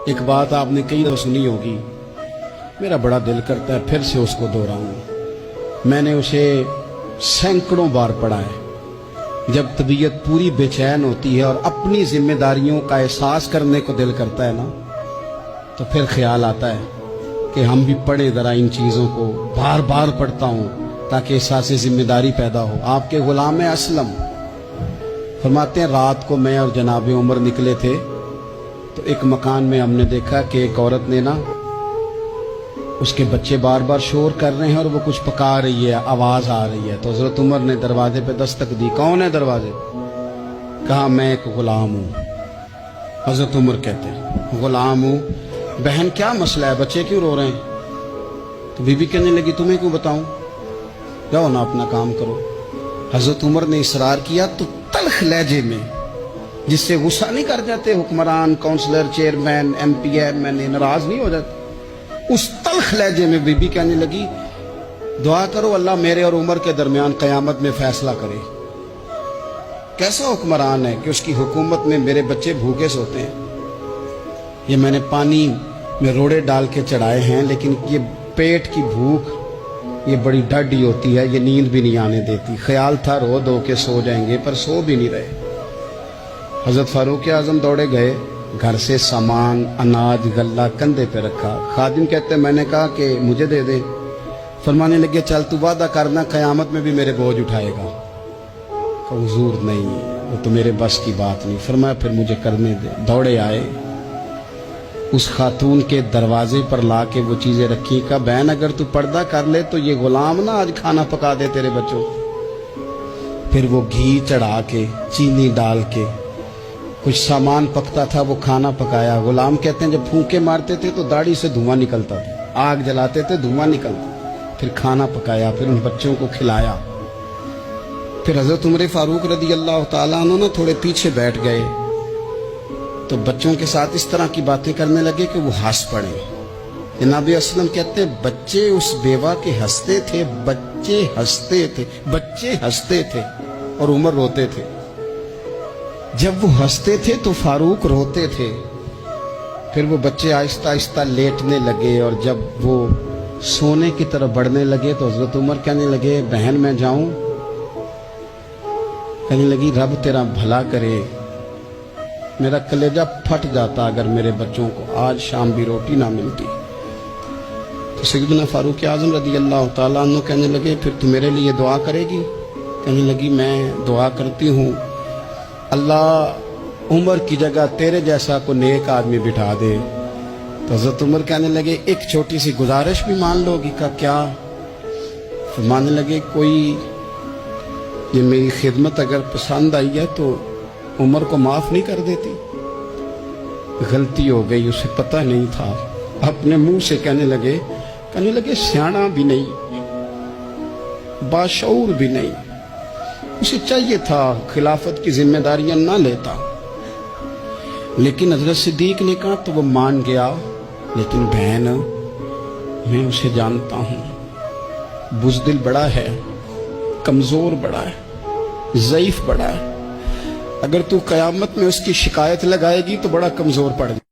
ایک بات آپ نے کئی دفعہ سنی ہوگی، میرا بڑا دل کرتا ہے پھر سے اس کو دہراؤں۔ میں نے اسے سینکڑوں بار پڑھا ہے۔ جب طبیعت پوری بے چین ہوتی ہے اور اپنی ذمہ داریوں کا احساس کرنے کو دل کرتا ہے نا، تو پھر خیال آتا ہے کہ ہم بھی پڑھیں ذرا ان چیزوں کو، بار بار پڑھتا ہوں تاکہ احساس ذمہ داری پیدا ہو۔ آپ کے غلام اسلم فرماتے ہیں رات کو میں اور جناب عمر نکلے تھے تو ایک مکان میں ہم نے دیکھا کہ ایک عورت نے نا، اس کے بچے بار بار شور کر رہے ہیں اور وہ کچھ پکا رہی ہے، آواز آ رہی ہے۔ تو حضرت عمر نے دروازے پہ دستک دی، کون ہے دروازے؟ کہا میں ایک غلام ہوں۔ حضرت عمر کہتے ہیں غلام ہوں؟ بہن کیا مسئلہ ہے، بچے کیوں رو رہے ہیں؟ تو بی بی کہنے لگی تمہیں کیوں بتاؤں، جاؤ نا اپنا کام کرو۔ حضرت عمر نے اصرار کیا تو تلخ لہجے میں، جس سے غصہ نہیں کر جاتے حکمران، councillor, chairman, M P M N A ناراض نہیں ہو جاتے، اس تلخ لہجے میں بی بی کہنے لگی دعا کرو اللہ میرے اور عمر کے درمیان قیامت میں فیصلہ کرے۔ کیسا حکمران ہے کہ اس کی حکومت میں میرے بچے بھوکے سوتے ہیں؟ یہ میں نے پانی میں روڑے ڈال کے چڑھائے ہیں، لیکن یہ پیٹ کی بھوک یہ بڑی ڈاڈی ہوتی ہے، یہ نیند بھی نہیں آنے دیتی۔ خیال تھا رو دو کے سو جائیں گے، پر سو بھی نہیں رہے۔ حضرت فاروق اعظم دوڑے گئے، گھر سے سامان، اناج، غلہ کندھے پہ رکھا۔ خادم کہتے میں نے کہا کہ مجھے دے دے۔ فرمانے لگے چل تو وعدہ کرنا قیامت میں بھی میرے بوجھ اٹھائے گا۔ کہ حضور نہیں، وہ تو میرے بس کی بات نہیں۔ فرمایا پھر مجھے کرنے دے۔ دوڑے آئے، اس خاتون کے دروازے پر لا کے وہ چیزیں رکھی۔ کہا بہن اگر تو پردہ کر لے تو یہ غلام نہ آج کھانا پکا دے تیرے بچوں۔ پھر وہ گھی چڑھا کے، چینی ڈال کے، کچھ سامان پکتا تھا وہ کھانا پکایا۔ غلام کہتے ہیں جب پھونکے مارتے تھے تو داڑھی سے دھواں نکلتا تھا، آگ جلاتے تھے دھواں نکلتا، پھر کھانا پکایا، پھر ان بچوں کو کھلایا۔ پھر حضرت عمر فاروق رضی اللہ تعالیٰ عنہ نا تھوڑے پیچھے بیٹھ گئے تو بچوں کے ساتھ اس طرح کی باتیں کرنے لگے کہ وہ ہنس پڑے۔ جناب اسلم کہتے ہیں بچے اس بیوہ کے ہنستے تھے، بچے ہنستے تھے اور عمر روتے تھے۔ جب وہ ہنستے تھے تو فاروق روتے تھے۔ پھر وہ بچے آہستہ آہستہ لیٹنے لگے، اور جب وہ سونے کی طرف بڑھنے لگے تو حضرت عمر کہنے لگے بہن میں جاؤں؟ کہنے لگی رب تیرا بھلا کرے، میرا کلیجہ پھٹ جاتا اگر میرے بچوں کو آج شام بھی روٹی نہ ملتی۔ تو سیدنا فاروق اعظم رضی اللہ تعالیٰ عنہ کہنے لگے پھر تو میرے لیے دعا کرے گی؟ کہنے لگی میں دعا کرتی ہوں اللہ عمر کی جگہ تیرے جیسا کو نیک آدمی بٹھا دے۔ تو حضرت عمر کہنے لگے ایک چھوٹی سی گزارش بھی مان لو گی؟ کا کیا؟ فرمانے لگے کوئی یہ میری خدمت اگر پسند آئی ہے تو عمر کو معاف نہیں کر دیتی؟ غلطی ہو گئی، اسے پتہ نہیں تھا۔ اپنے منہ سے کہنے لگے سیانا بھی نہیں، باشعور بھی نہیں، اسے چاہیے تھا خلافت کی ذمہ داریاں نہ لیتا۔ لیکن حضرت صدیق نے کہا تو وہ مان گیا، لیکن بہن میں اسے جانتا ہوں، بزدل بڑا ہے، کمزور بڑا ہے، ضعیف بڑا ہے، اگر تو قیامت میں اس کی شکایت لگائے گی تو بڑا کمزور پڑ گا۔